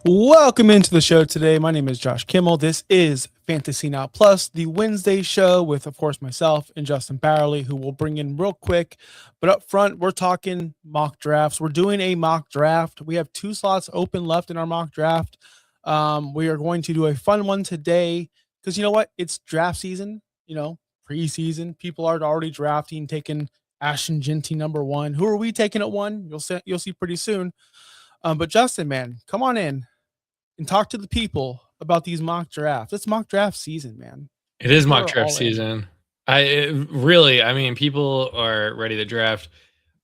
Welcome into the show today. My name is Josh Kimmel. This is Fantasy Now Plus, the Wednesday show with, of course, myself and Justin Barrowley, who will bring in real quick. But up front, we're talking mock drafts. We're doing a mock draft. We have 2 slots open left in our mock draft. We are going to do a fun one today because you know what? It's draft season, preseason. People are already drafting, taking Ashton Genty number 1. Who are we taking at 1? You'll see pretty soon. But Justin, man, come on in and talk to the people about these mock drafts. It's mock draft season, man. It is People mock are draft all in. season. People are ready to draft.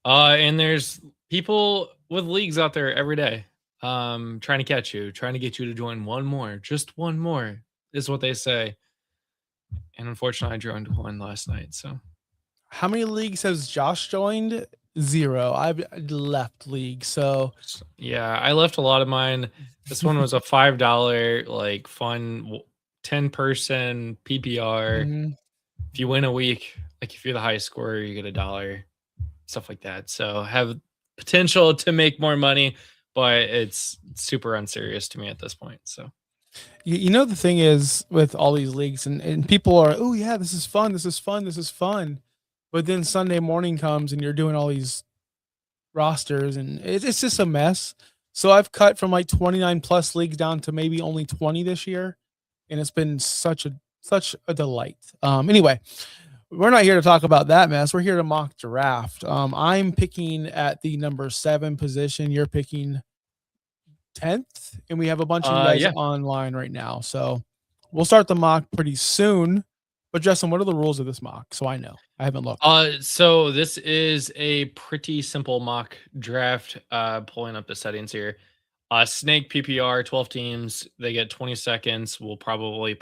And there's people with leagues out there every day, trying to catch you, trying to get you to join one more. Just one more is what they say. And unfortunately, I joined one last night. So How many leagues has Josh joined? 0. I've left league. So yeah, I left a lot of mine. This one was a $5 like fun 10-person PPR. Mhm. If you win a week, like if you're the highest scorer, you get $1, stuff like that. So have potential to make more money, but it's super unserious to me at this point. So the thing is with all these leagues and people are, oh yeah, this is fun. This is fun. This is fun. But then Sunday morning comes and you're doing all these rosters and it's just a mess. So I've cut from like 29 plus leagues down to maybe only 20 this year. And it's been such a delight. Anyway, we're not here to talk about that mess. We're here to mock draft. I'm picking at the number 7 position. You're picking 10th, and we have a bunch of you guys yeah. online right now. So we'll start the mock pretty soon. But Justin, what are the rules of this mock? So I know. I haven't looked. So this is a pretty simple mock draft. Pulling up the settings here. Snake PPR, 12 teams. They get 20 seconds. We'll probably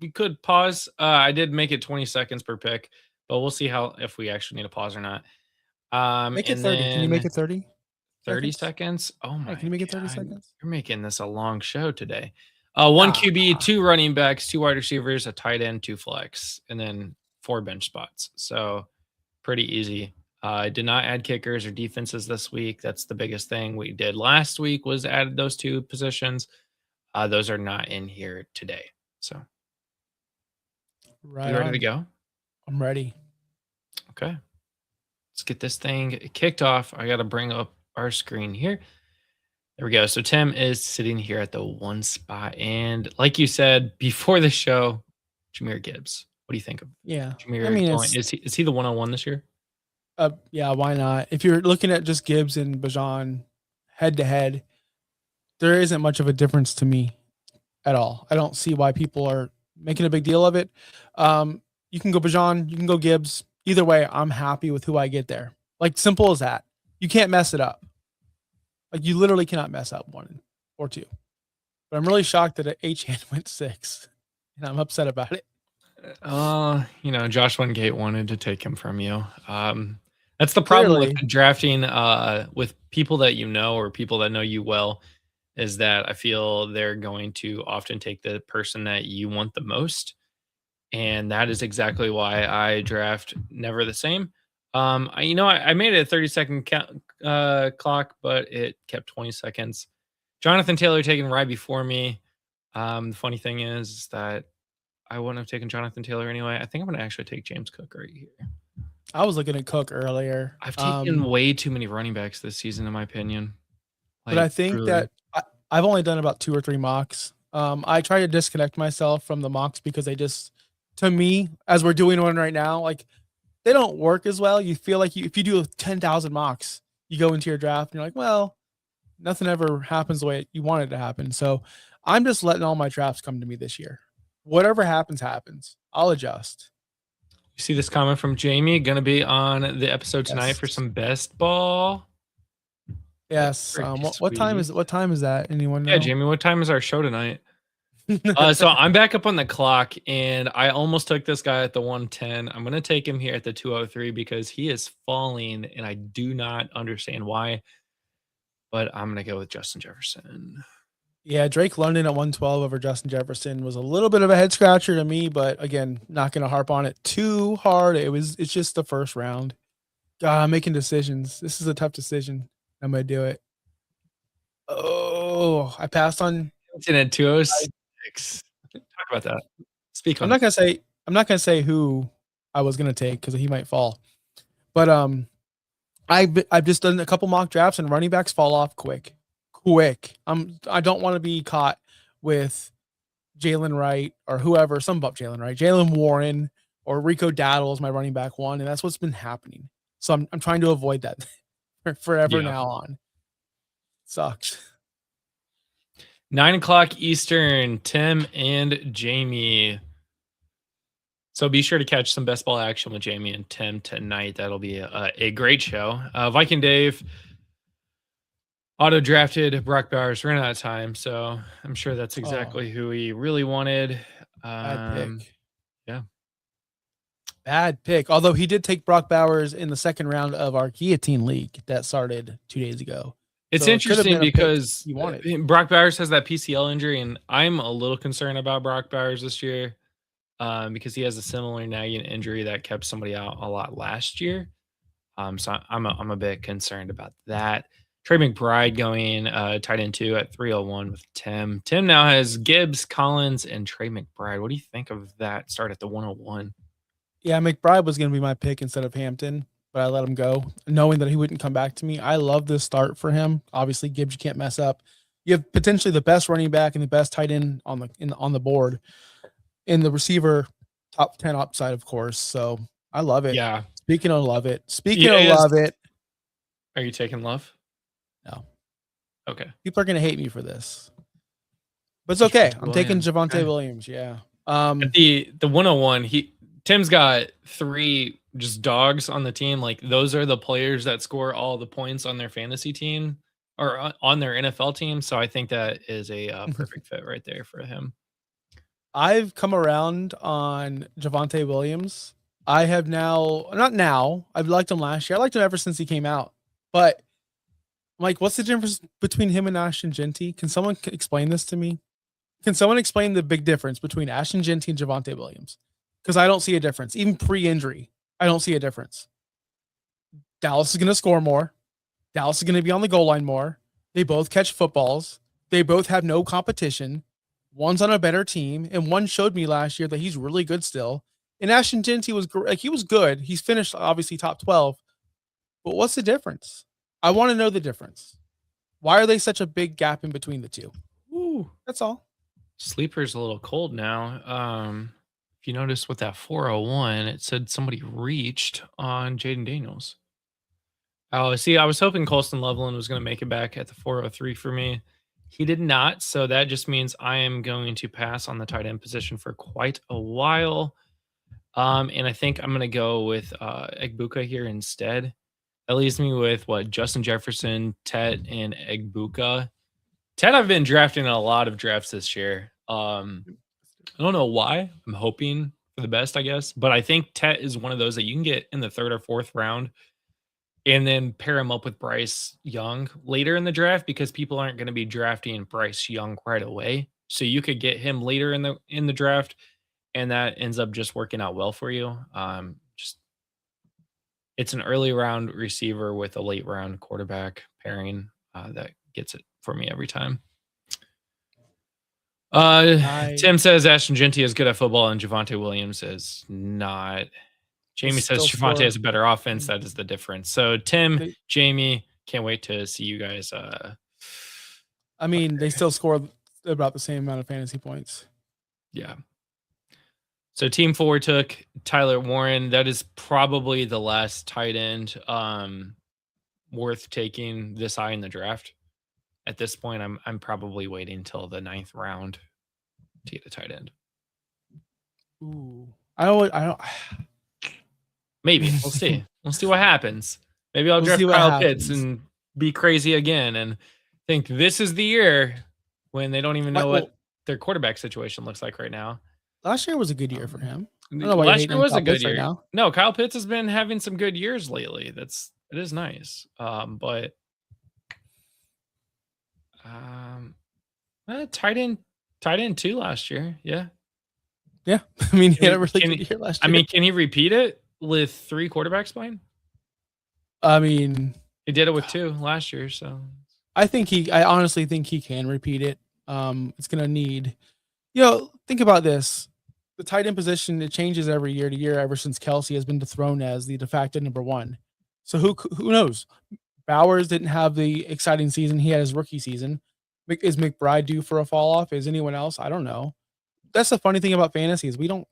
we could pause. I did make it 20 seconds per pick, but we'll see if we actually need a pause or not. Make it 30. Can you make it 30? 30 seconds? Oh my Hey, can you make it 30 God. seconds? You're making this a long show today. 1 QB, 2 running backs, 2 wide receivers, a tight end, 2 flex, and then 4 bench spots. So pretty easy. I did not add kickers or defenses this week. That's the biggest thing we did last week was added those 2 positions. Those are not in here today. So Right. you ready to go? I'm ready. Okay. Let's get this thing kicked off. I got to bring up our screen here. There we go. So Tim is sitting here at the 1 spot. And like you said before the show, Jahmyr Gibbs. What do you think of Jahmyr? Is he the 101 this year? Yeah, why not? If you're looking at just Gibbs and Bijan head to head, there isn't much of a difference to me at all. I don't see why people are making a big deal of it. You can go Bijan, you can go Gibbs. Either way, I'm happy with who I get there. Like, simple as that. You can't mess it up. Like, you literally cannot mess up 1 or 2. But I'm really shocked that H-Hand went 6, and I'm upset about it. Josh Wingate wanted to take him from you. That's the problem with drafting with people that you know or people that know you well, is that I feel they're going to often take the person that you want the most. And that is exactly why I draft never the same. I made it a 30-second clock, but it kept 20 seconds. Jonathan Taylor taken right before me. The funny thing is that I wouldn't have taken Jonathan Taylor anyway. I think I'm going to actually take James Cook right here. I was looking at Cook earlier. I've taken way too many running backs this season, in my opinion. But I think that I've only done about 2 or 3 mocks. I try to disconnect myself from the mocks because they just, to me, as we're doing one right now, like, they don't work as well. You feel like if you do 10,000 mocks, you go into your draft and you're like, well, nothing ever happens the way you want it to happen. So I'm just letting all my drafts come to me this year. Whatever happens, happens. I'll adjust. You see this comment from Jamie, going to be on the episode tonight for some best ball. Yes. What time is that? Anyone know? Yeah, Jamie, what time is our show tonight? So I'm back up on the clock, and I almost took this guy at the 110. I'm going to take him here at the 203 because he is falling, and I do not understand why. But I'm going to go with Justin Jefferson. Yeah, Drake London at 112 over Justin Jefferson was a little bit of a head scratcher to me, but again, not going to harp on it too hard. It's just the first round. God, I'm making decisions. This is a tough decision. I'm going to do it. Oh, I passed on Hamilton at 206. Talk about that. Speak I'm on not gonna say who I was gonna take because he might fall. But I've just done a couple mock drafts and running backs fall off quick. I don't want to be caught with Jalen Wright or whoever, some above Jalen Wright, Jalen Warren or Rico Daddle is my running back one, and that's what's been happening. So I'm trying to avoid that forever Yeah. now on. Sucks. 9:00 Eastern, Tim and Jamie. So be sure to catch some best ball action with Jamie and Tim tonight. That'll be a great show. Viking Dave auto drafted Brock Bowers, ran out of time, so I'm sure that's exactly who he really wanted. Bad pick. Yeah. Bad pick. Although he did take Brock Bowers in the second round of our guillotine league that started 2 days ago. It's So interesting because you wanted. Brock Bowers has that PCL injury, and I'm a little concerned about Brock Bowers this year because he has a similar nagging injury that kept somebody out a lot last year. So I'm a bit concerned about that. Trey McBride going tight end 2 at 301 with Tim. Tim now has Gibbs, Collins, and Trey McBride. What do you think of that start at the 101? Yeah, McBride was going to be my pick instead of Hampton, but I let him go, knowing that he wouldn't come back to me. I love this start for him. Obviously, Gibbs you can't mess up. You have potentially the best running back and the best tight end on the board, in the receiver top 10 upside, of course. So I love it. Yeah. Speaking of love it. Are you taking Love? No. Okay. People are going to hate me for this, but it's okay. I'm taking Javonte Williams. Yeah. At the 101, Tim's got 3 just dogs on the team. Like those are the players that score all the points on their fantasy team or on their NFL team. So I think that is a perfect fit right there for him. I've come around on Javonte Williams. I have not now. I've liked him last year. I liked him ever since he came out. But Mike, what's the difference between him and Ashton Genty? Can someone explain this to me? Can someone explain the big difference between Ashton Genty and Javonte Williams? Because I don't see a difference. Even pre-injury, I don't see a difference. Dallas is going to score more. Dallas is going to be on the goal line more. They both catch footballs. They both have no competition. One's on a better team, and one showed me last year that he's really good still. And Ashton Genty was he was good. He's finished obviously top 12. But what's the difference? I want to know the difference. Why are they such a big gap in between the two? Ooh, that's all. Sleeper's a little cold now. If you notice with that 401, it said somebody reached on Jaden Daniels. Oh, see, I was hoping Colston Loveland was going to make it back at the 403 for me. He did not, so that just means I am going to pass on the tight end position for quite a while. And I think I'm going to go with Egbuka here instead. That leaves me with Justin Jefferson, Tet, and Egbuka. Tet, I've been drafting a lot of drafts this year. I don't know why. I'm hoping for the best, I guess. But I think Tet is one of those that you can get in the 3rd or 4th round and then pair him up with Bryce Young later in the draft because people aren't going to be drafting Bryce Young right away. So you could get him later in the draft, and that ends up just working out well for you. It's an early round receiver with a late round quarterback pairing that gets it for me every time. Tim says Ashton Genty is good at football and Javonte Williams is not. Jamie says Javonte has a better offense. That is the difference. So Tim, Jamie, can't wait to see you guys. I mean, they still score about the same amount of fantasy points. Yeah. So team 4 took Tyler Warren. That is probably the last tight end worth taking this high in the draft. At this point, I'm probably waiting till the 9th round to get a tight end. Ooh, I don't. Maybe we'll see. We'll see what happens. Maybe I'll draft Kyle Pitts and be crazy again and think this is the year when they don't even know what their quarterback situation looks like right now. Last year was a good year for him. Last year was a good year. Right, no, Kyle Pitts has been having some good years lately. It is nice. But tight end 2 last year. Yeah. Yeah. I mean, he had a really good year last year. I mean, can he repeat it with 3 quarterbacks playing? I mean, he did it with 2 last year. So I honestly think he can repeat it. It's gonna need, think about this. The tight end position, it changes every year to year ever since Kelsey has been dethroned as the de facto number one. So who knows? Bowers didn't have the exciting season he had his rookie season. Is McBride due for a fall off? Is anyone else? I don't know. That's the funny thing about fantasy is we don't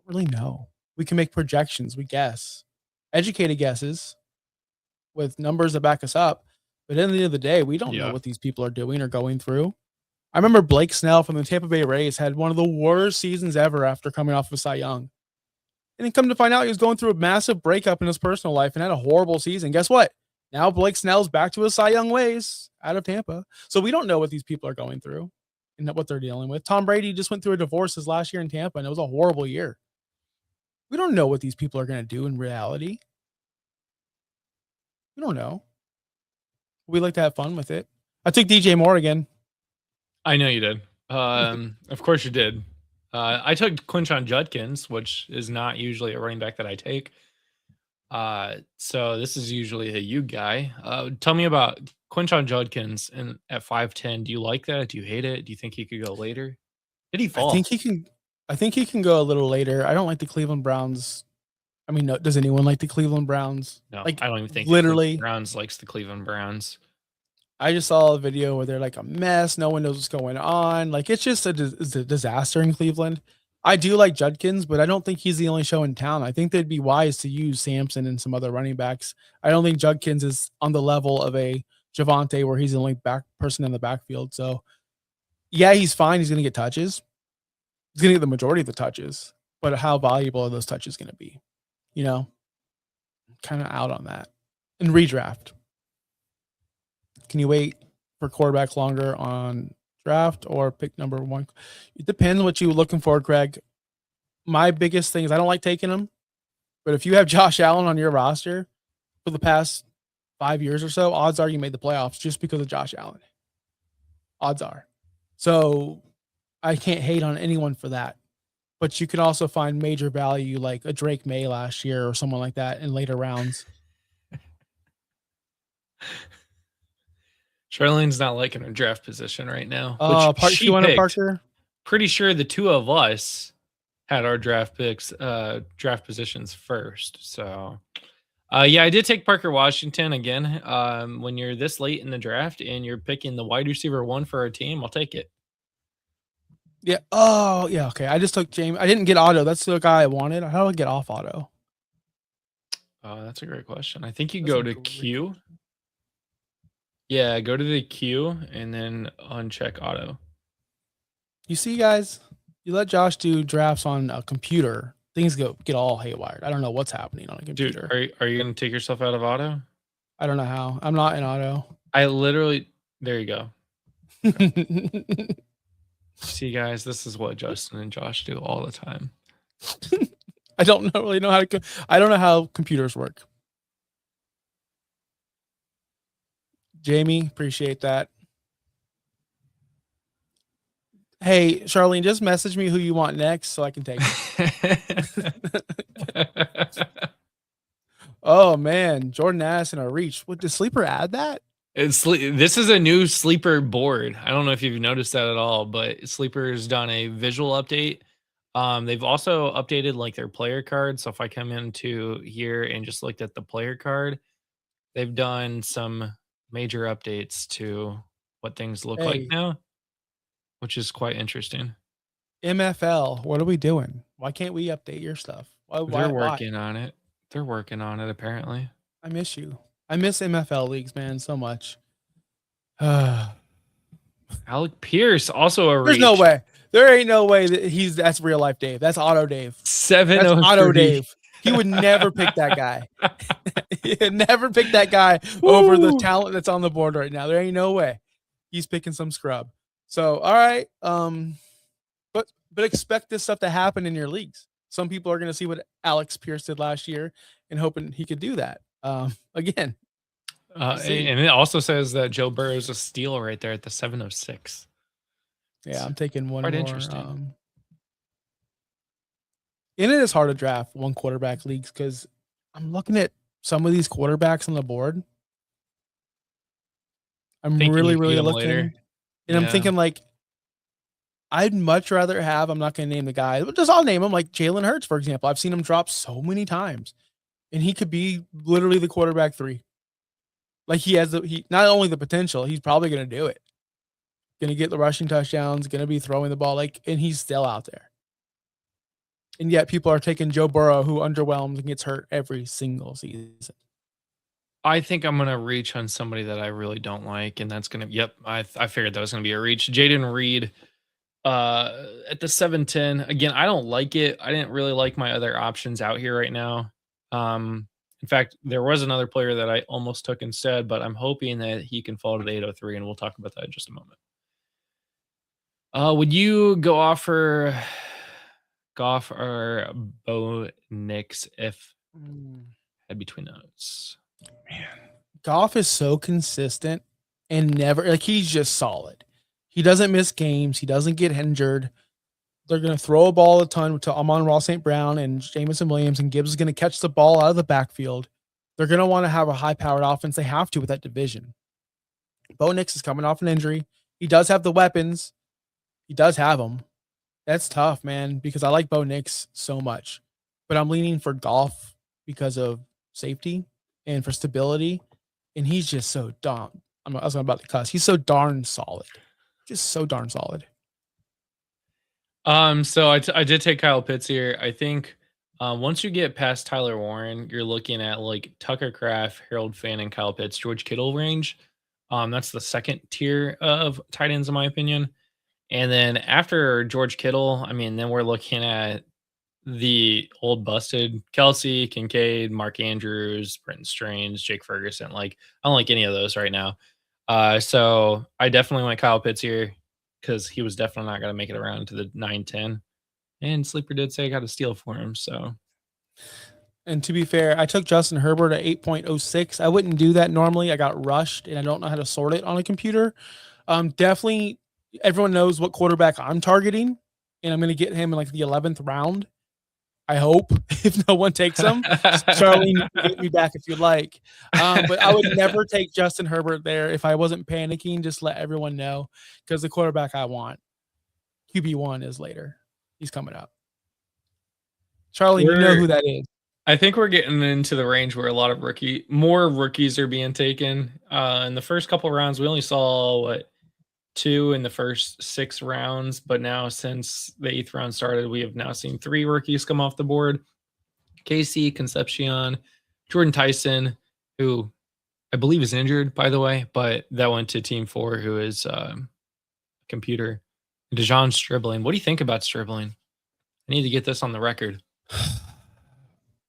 really know. We can make projections, we guess, educated guesses with numbers that back us up. But at the end of the day, we don't know what these people are doing or going through. I remember Blake Snell from the Tampa Bay Rays had one of the worst seasons ever after coming off of Cy Young. And then come to find out he was going through a massive breakup in his personal life and had a horrible season. Guess what? Now Blake Snell's back to his Cy Young ways out of Tampa. So we don't know what these people are going through and what they're dealing with. Tom Brady just went through a divorce his last year in Tampa, and it was a horrible year. We don't know what these people are going to do in reality. We don't know. We like to have fun with it. I took DJ Moore again. I know you did. Of course you did. I took Quinshon Judkins, which is not usually a running back that I take. So this is usually a you guy. Tell me about Quinshon Judkins and at 5'10". Do you like that? Do you hate it? Do you think he could go later? Did he fall? I think he can go a little later. I don't like the Cleveland Browns. I mean, no, does anyone like the Cleveland Browns? No, like, I don't even think literally the Browns likes the Cleveland Browns. I just saw a video where they're like a mess. No one knows what's going on. Like, it's just a disaster in Cleveland. I do like Judkins, but I don't think he's the only show in town. I think they'd be wise to use Sampson and some other running backs. I don't think Judkins is on the level of a Javonte where he's the only back person in the backfield. So, yeah, he's fine. He's going to get touches. He's going to get the majority of the touches. But how valuable are those touches going to be? Kind of out on that. In redraft, can you wait for quarterback longer on draft or pick number one? It depends what you're looking for, Greg. My biggest thing is I don't like taking him, but if you have Josh Allen on your roster for the past 5 years or so, odds are you made the playoffs just because of Josh Allen. Odds are. So I can't hate on anyone for that. But you can also find major value like a Drake May last year or someone like that in later rounds. Charlene's not liking her draft position right now. Which she picked. Parker? Pretty sure the two of us had our draft positions first. So, yeah, I did take Parker Washington again. When you're this late in the draft and you're picking the wide receiver one for our team, I'll take it. Yeah. Oh, yeah. Okay. I just took James. I didn't get Otto. That's the guy I wanted. How do I get off Otto? That's a great question. I think you go to Q. Yeah, go to the queue and then uncheck auto. You see, guys, you let Josh do drafts on a computer, things get all haywired. I don't know what's happening on a computer. Dude, are you going to take yourself out of auto? I don't know how. I'm not in auto. There you go. See, guys, this is what Justin and Josh do all the time. I don't really know I don't know how computers work. Jamie, appreciate that. Hey, Charlene, just message me who you want next so I can take it. Oh, man. Jordan Addison a reach. Did Sleeper add that? This is a new Sleeper board. I don't know if you've noticed that at all, but Sleeper's done a visual update. They've also updated like their player card. So if I come into here and just looked at the player card, they've done some major updates to what things look like now, which is quite interesting. MFL, what are we doing? Why can't we update your stuff? They're working on it. They're working on it, apparently. I miss you. I miss MFL leagues, man, so much. Alec Pierce, also a reach. There's no way. There ain't no way that that's real life Dave. That's Auto Dave. 703. That's Auto Dave. He would never pick that guy. He would never pick that guy over the talent that's on the board right now. There ain't no way. He's picking some scrub. So, all right. But expect this stuff to happen in your leagues. Some people are going to see what Alex Pierce did last year and hoping he could do that again. And it also says that Joe Burrow is a steal right there at the 706. Yeah, I'm taking one quite more. Interesting. And it is hard to draft one quarterback leagues because I'm looking at some of these quarterbacks on the board. I'm Thinking really, you can really get him looking, later. and I'm Yeah. thinking like I'd much rather have. I'm not going to name the guy, but just I'll name him like Jalen Hurts, for example. I've seen him drop so many times, and he could be literally the quarterback 3. Like he has he not only the potential, he's probably going to do it. Going to get the rushing touchdowns, going to be throwing the ball, like, and he's still out there. And yet people are taking Joe Burrow, who underwhelms and gets hurt every single season. I think I'm gonna reach on somebody that I really don't like, and that's gonna. Yep, I figured that was gonna be a reach. Jaden Reed, at the 7-10. Again, I don't like it. I didn't really like my other options out here right now. In fact, there was another player that I almost took instead, but I'm hoping that he can fall to the 803, and we'll talk about that in just a moment. Would you go offer Goff or Bo Nix if had between those? Man, Goff is so consistent and never like he's just solid. He doesn't miss games. He doesn't get injured. They're going to throw a ball a ton to Amon-Ra St. Brown and Jameson Williams, and Gibbs is going to catch the ball out of the backfield. They're going to want to have a high-powered offense. They have to with that division. Bo Nix is coming off an injury. He does have the weapons. He does have them. That's tough, man, because I like Bo Nix so much. But I'm leaning for Goff because of safety and for stability. And he's just so darn. I was about to cuss. He's so darn solid. Just so darn solid. So I did take Kyle Pitts here. I think once you get past Tyler Warren, you're looking at like Tucker Kraft, Harold Finn, and Kyle Pitts, George Kittle range. That's the second tier of tight ends, in my opinion. And then after George Kittle, I mean, then we're looking at the old busted Kelsey, Kincaid, Mark Andrews, Brenton Strange, Jake Ferguson. Like, I don't like any of those right now. So I definitely went Kyle Pitts here because he was definitely not going to make it around to the 9-10. And Sleeper did say I got a steal for him. So, and to be fair, I took Justin Herbert at 8.06. I wouldn't do that normally. I got rushed and I don't know how to sort it on a computer. Definitely everyone knows what quarterback I'm targeting, and I'm going to get him in like the 11th round. I hope, if no one takes him. Charlene, hit me back if you'd like. But I would never take Justin Herbert there if I wasn't panicking. Just let everyone know, because the quarterback I want, QB1, is later. He's coming up. Charlie, you know who that is. I think we're getting into the range where a lot of more rookies are being taken. In the first couple rounds, we only saw 2 in the first 6 rounds, but now since the 8th round started, we have now seen 3 rookies come off the board. Casey Concepcion, Jordan Tyson, who I believe is injured, by the way, but that went to Team 4, who is computer. Dejon Stribling. What do you think about Stribling? I need to get this on the record.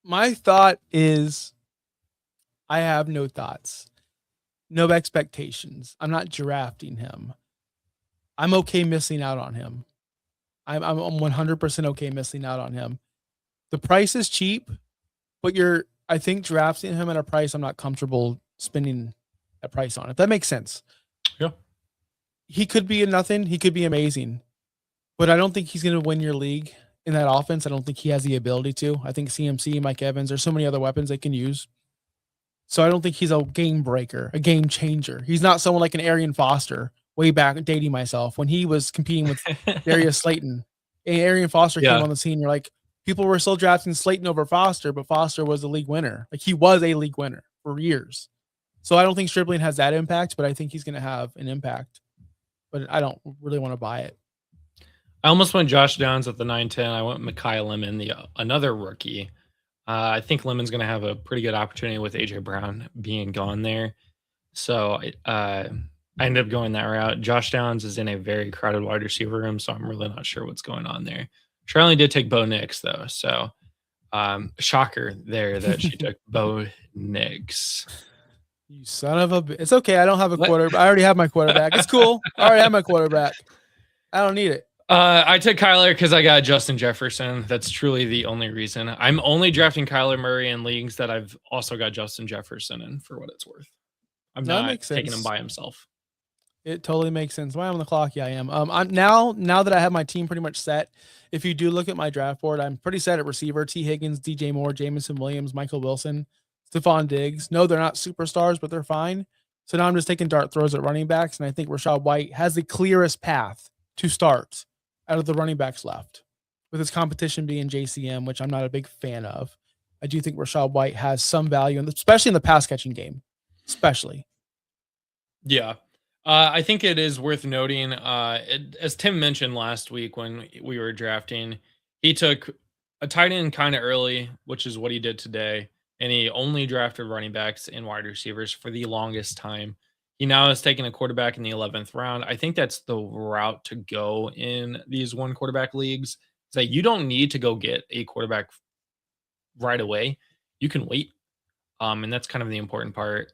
My thought is I have no thoughts, no expectations. I'm not drafting him. I'm okay missing out on him. I'm 100% okay missing out on him. The price is cheap, but I think drafting him at a price I'm not comfortable spending a price on. If that makes sense. Yeah. He could be a nothing. He could be amazing, but I don't think he's going to win your league in that offense. I don't think he has the ability to. I think CMC, Mike Evans, there's so many other weapons they can use. So I don't think he's a game breaker, a game changer. He's not someone like an Arian Foster, way back, dating myself, when he was competing with Darius Slayton. And Arian Foster came on the scene. You're like, people were still drafting Slayton over Foster, but Foster was a league winner. Like, he was a league winner for years. So I don't think Stribling has that impact, but I think he's going to have an impact. But I don't really want to buy it. I almost went Josh Downs at the 9-10. I went Mekhi Lemon, another rookie. I think Lemon's going to have a pretty good opportunity with AJ Brown being gone there. So I ended up going that route. Josh Downs is in a very crowded wide receiver room, so I'm really not sure what's going on there. Charlie did take Bo Nix, though. So shocker there that she took Bo Nix. You son of a... It's okay. I don't have a quarterback. I already have my quarterback. It's cool. I already have my quarterback. I don't need it. I took Kyler because I got Justin Jefferson. That's truly the only reason. I'm only drafting Kyler Murray in leagues that I've also got Justin Jefferson in, for what it's worth. I'm not taking him by himself. It totally makes sense. Why am on the clock? Yeah, I am. I'm now that I have my team pretty much set. If you do look at my draft board, I'm pretty set at receiver: T. Higgins, DJ Moore, Jameson Williams, Michael Wilson, Stephon Diggs. No, they're not superstars, but they're fine. So now I'm just taking dart throws at running backs, and I think Rachaad White has the clearest path to start out of the running backs left, with his competition being JCM, which I'm not a big fan of. I do think Rachaad White has some value, especially in the pass catching game, especially. Yeah. I think it is worth noting, as Tim mentioned last week when we were drafting, he took a tight end kind of early, which is what he did today. And he only drafted running backs and wide receivers for the longest time. He now is taking a quarterback in the 11th round. I think that's the route to go in these one quarterback leagues. It's like you don't need to go get a quarterback right away. You can wait. And that's kind of the important part,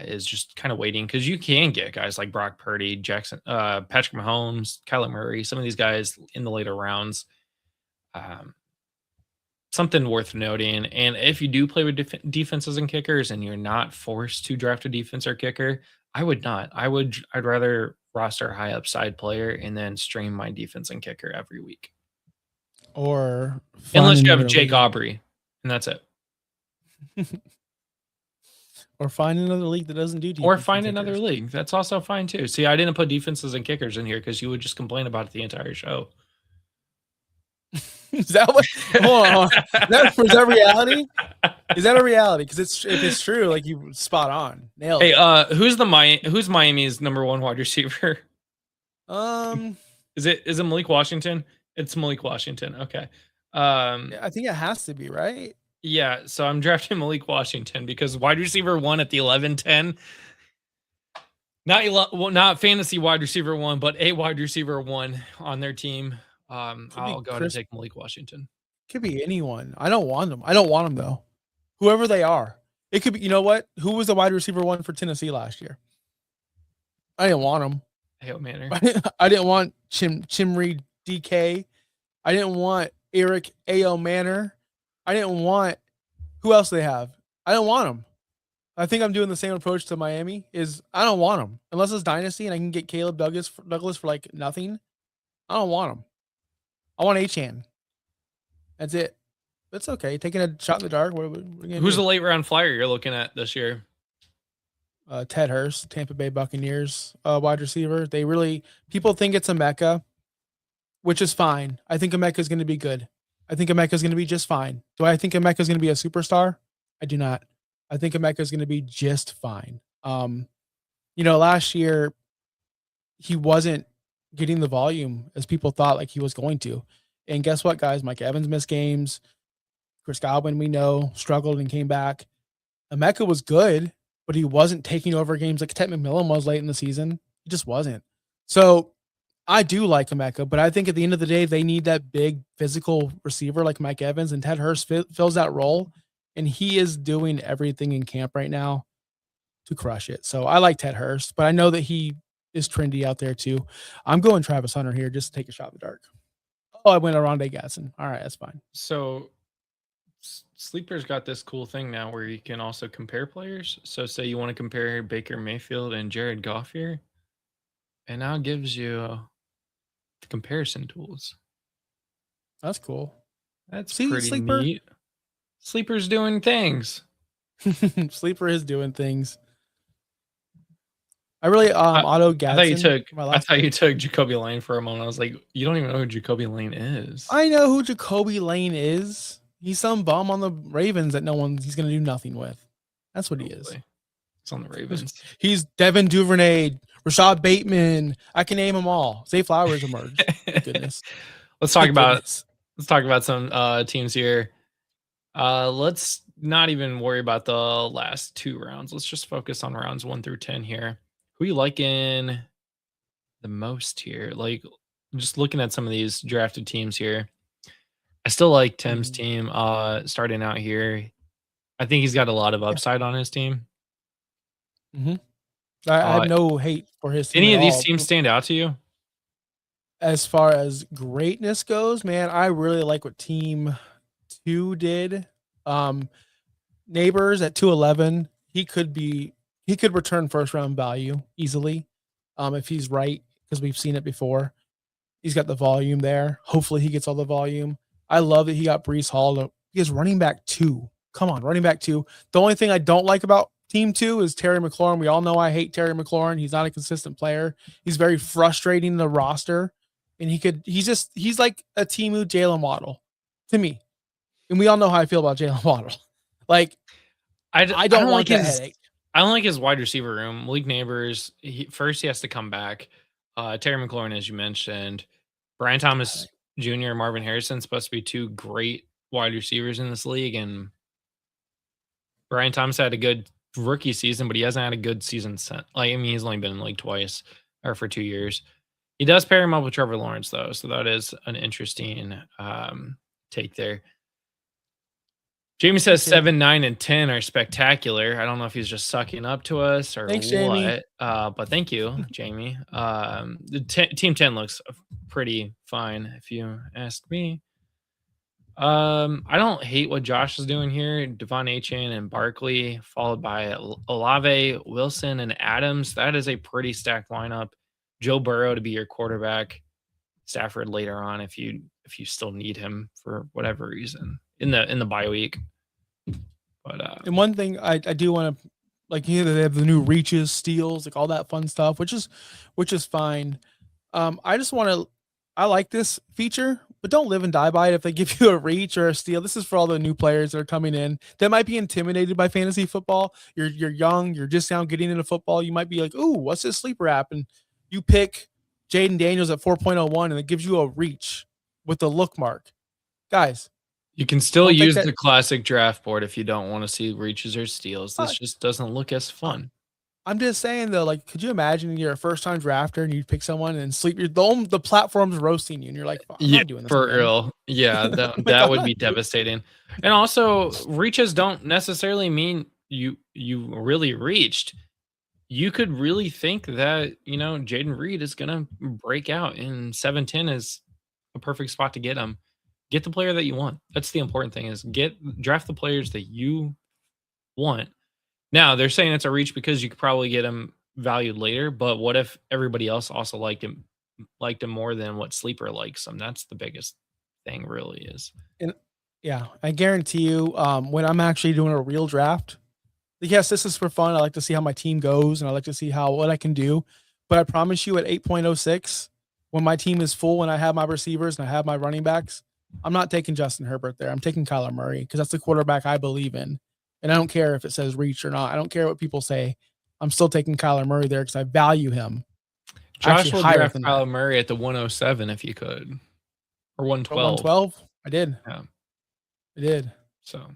is just kind of waiting, because you can get guys like Brock Purdy, Patrick Mahomes, Kyler Murray, some of these guys in the later rounds. Something worth noting, and if you do play with defenses and kickers and you're not forced to draft a defense or kicker, I would not. I'd rather roster a high upside player and then stream my defense and kicker every week. Or unless you have Jake Aubrey, and that's it. Or find another league that doesn't do defense. Or find another league. That's also fine too. See, I didn't put defenses and kickers in here because you would just complain about it the entire show. Is that what? Hold on. Is that reality? Is that a reality? Because if it's true, like, you spot on, nailed it. Hey, who's Miami's number one wide receiver? Is it Malik Washington? It's Malik Washington. Okay. I think it has to be, right? Yeah. So I'm drafting Malik Washington because wide receiver 1 at the 11-10. Not fantasy wide receiver 1, but a wide receiver 1 on their team. I'll go ahead and take Malik Washington. Could be anyone. I don't want them. I don't want them though. Whoever they are. It could be. You know what? Who was the wide receiver 1 for Tennessee last year? I didn't want him. Hail Manor. I didn't want Chimri DK. I didn't want Eric A.O. Manor. I didn't want. Who else do they have? I don't want them. I think I'm doing the same approach to Miami. I don't want them unless it's dynasty and I can get Caleb Douglas for like nothing. I don't want them. I want Achane. That's it. That's okay. Taking a shot in the dark. Who's the late round flyer you're looking at this year? Ted Hurst, Tampa Bay Buccaneers wide receiver. People think it's Emeka, which is fine. I think Emeka is going to be good. I think Emeka is going to be just fine. Do I think Emeka is going to be a superstar? I do not. I think Emeka is going to be just fine. Last year he wasn't getting the volume as people thought like he was going to. And guess what, guys? Mike Evans missed games. Chris Godwin, we know, struggled and came back. Emeka was good, but he wasn't taking over games like Ted McMillan was late in the season. He just wasn't. So I do like Emeka, but I think at the end of the day, they need that big physical receiver like Mike Evans, and Ted Hurst fills that role, and he is doing everything in camp right now to crush it. So I like Ted Hurst, but I know that he is trendy out there too. I'm going Travis Hunter here just to take a shot in the dark. Oh, I went Aronde Gatson. All right, that's fine. So Sleeper's got this cool thing now where you can also compare players. So say you want to compare Baker Mayfield and Jared Goff here, and now it gives you the comparison tools. That's cool. That's pretty Sleeper? Neat. Sleeper's doing things. Sleeper is doing things. I really Otto Gatson. I thought you took Jacoby Lane for a moment. I was like, you don't even know who Jacoby Lane is. I know who Jacoby Lane is. He's some bum on the Ravens that he's going to do nothing with. That's what he is. He's on the Ravens. He's Devin Duvernay, Rashad Bateman. I can name them all. Zay Flowers emerged. Goodness. Let's talk about some teams here. Let's not even worry about the last 2 rounds. Let's just focus on rounds 1 through 10 here. Who you liking the most here? Like, just looking at some of these drafted teams here, I still like Tim's team starting out here. I think he's got a lot of upside on his team. Mm-hmm. I have no hate for his team. Any of these teams stand out to you? As far as greatness goes, man, I really like what Team 2 did. Neighbors at 211, he could return first round value easily if he's right, because we've seen it before. He's got the volume there. Hopefully he gets all the volume. I love that he got Breece Hall. He is running back 2. Come on, running back 2. The only thing I don't like about Team 2 is Terry McLaurin. We all know I hate Terry McLaurin. He's not a consistent player. He's very frustrating in the roster. And he's like a Timu Jalen Waddle to me. And we all know how I feel about Jalen Waddle. Like, I don't want that headache. I don't like his wide receiver room. Malik Neighbors, first he has to come back. Terry McLaurin, as you mentioned. Brian Thomas Jr. and Marvin Harrison supposed to be two great wide receivers in this league. And Brian Thomas had a good rookie season, but he hasn't had a good season since. Like, I mean, he's only been in the league twice or for 2 years. He does pair him up with Trevor Lawrence, though, so that is an interesting take there. Jamie says 7, 9, and 10 are spectacular. I don't know if he's just sucking up to us or Thanks, what, Jamie. but thank you, Jamie. Team 10 looks pretty fine, if you ask me. I don't hate what Josh is doing here. Devon Achane and Barkley, followed by Olave, Wilson, and Adams. That is a pretty stacked lineup. Joe Burrow to be your quarterback. Stafford later on if you still need him for whatever reason in the bye week. But and one thing I do want to, like, they have the new reaches, steals, like all that fun stuff, which is fine. I like this feature, but don't live and die by it. If they give you a reach or a steal, this is for all the new players that are coming in that might be intimidated by fantasy football. You're young, you're just now getting into football. You might be like, "Ooh, what's this sleeper app?" And you pick Jaden Daniels at 4.01, and it gives you a reach with the look mark. Guys, you can still use the classic draft board if you don't want to see reaches or steals. This just doesn't look as fun. I'm just saying though, like, could you imagine you're a first-time drafter and you pick someone and the platform's roasting you, and you're like, I'm not doing this for real. Yeah, that would be devastating. And also, reaches don't necessarily mean you really reached. You could really think that, Jaden Reed is gonna break out in 7-10 is a perfect spot to get him. Get the player that you want. That's the important thing, is draft the players that you want. Now, they're saying it's a reach because you could probably get him valued later, but what if everybody else also liked him more than what Sleeper likes him? That's the biggest thing, really is. And yeah, I guarantee you, when I'm actually doing a real draft, yes, this is for fun. I like to see how my team goes, and I like to see what I can do. But I promise you, at 8.06, when my team is full and I have my receivers and I have my running backs, I'm not taking Justin Herbert there. I'm taking Kyler Murray because that's the quarterback I believe in. And I don't care if it says reach or not. I don't care what people say. I'm still taking Kyler Murray there because I value him. Josh will draft Kyler Murray at the 107 if you could. Or 112. 112? I did. Yeah. I did. So.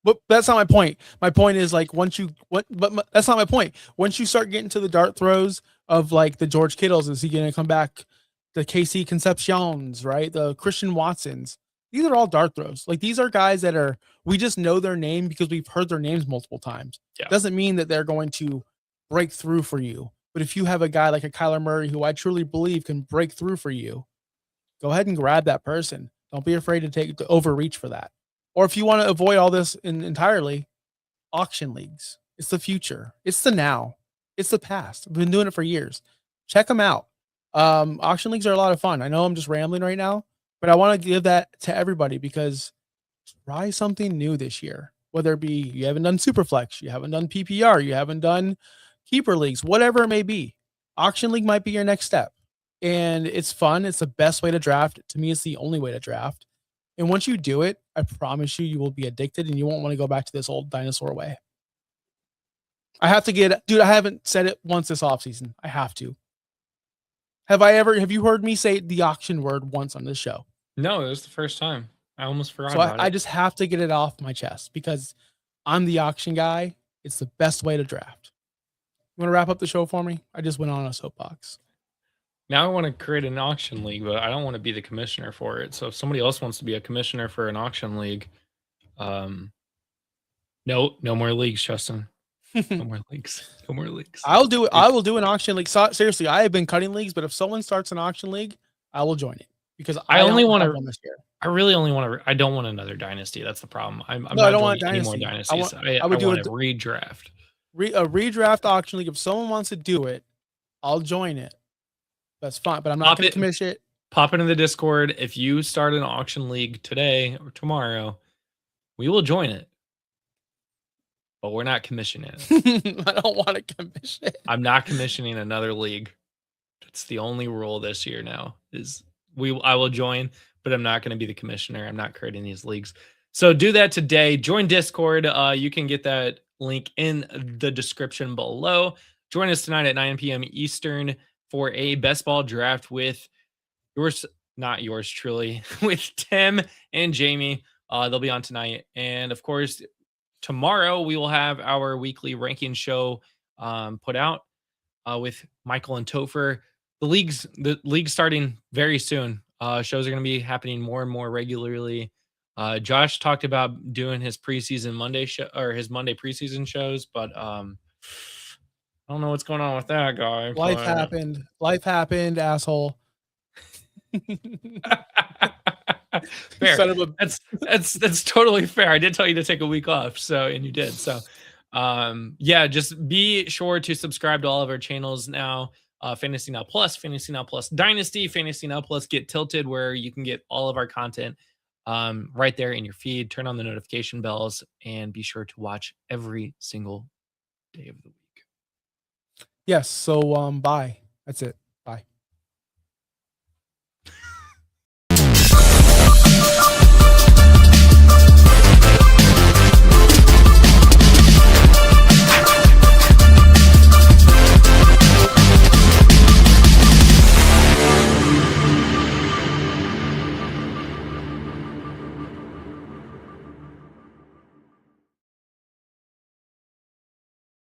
But that's not my point. My point is, like, that's not my point. Once you start getting to the dart throws of, like, the George Kittles, is he going to come back? The KC Concepcions, right? The Christian Watsons. These are all dart throws. Like, these are guys that we just know their name because we've heard their names multiple times. Yeah. Doesn't mean that they're going to break through for you. But if you have a guy like a Kyler Murray, who I truly believe can break through for you, go ahead and grab that person. Don't be afraid to overreach for that. Or if you want to avoid all this entirely, auction leagues. It's the future. It's the now. It's the past. I've been doing it for years. Check them out. Auction leagues are a lot of fun. I know I'm just rambling right now, but I want to give that to everybody because try something new this year. Whether it be you haven't done Superflex, you haven't done PPR, you haven't done keeper leagues, whatever it may be. Auction league might be your next step. And it's fun. It's the best way to draft. To me, it's the only way to draft. And once you do it, I promise you will be addicted and you won't want to go back to this old dinosaur way. I haven't said it once this offseason. I have to. Have you heard me say the auction word once on this show? No, it was the first time. I almost forgot about it. I just have to get it off my chest because I'm the auction guy. It's the best way to draft. You want to wrap up the show for me? I just went on a soapbox. Now I want to create an auction league, but I don't want to be the commissioner for it. So if somebody else wants to be a commissioner for an auction league, no more leagues, Justin. No more leagues. No more leagues. I'll do it. I will do an auction league. So, seriously, I have been cutting leagues, but if someone starts an auction league, I will join it because I only want to. I really only want to. I don't want another dynasty. That's the problem. I don't want any more dynasties. I would do a redraft. A redraft auction league. If someone wants to do it, I'll join it. That's fine, but I'm not going to commission it. Pop into the Discord. If you start an auction league today or tomorrow, we will join it. but we're not commissioning it. I don't want to commission it. I'm not commissioning another league. It's the only rule this year now is I will join, but I'm not going to be the commissioner. I'm not creating these leagues. So do that today. Join Discord. You can get that link in the description below. Join us tonight at 9 p.m. Eastern for a best ball draft with not yours truly, with Tim and Jamie. They'll be on tonight. And of course, tomorrow we will have our weekly ranking show put out with Michael and Topher. The league starting very soon. Shows are going to be happening more and more regularly. Josh talked about doing his preseason Monday show or his Monday preseason shows, but I don't know what's going on with that guy. Life happened. Life happened, asshole. Fair. That's totally fair. I did tell you to take a week off, and you did. So yeah, just be sure to subscribe to all of our channels now. Fantasy Now Plus, Fantasy Now Plus Dynasty, Fantasy Now Plus Get Tilted, where you can get all of our content right there in your feed. Turn on the notification bells and be sure to watch every single day of the week. Yes. So bye. That's it.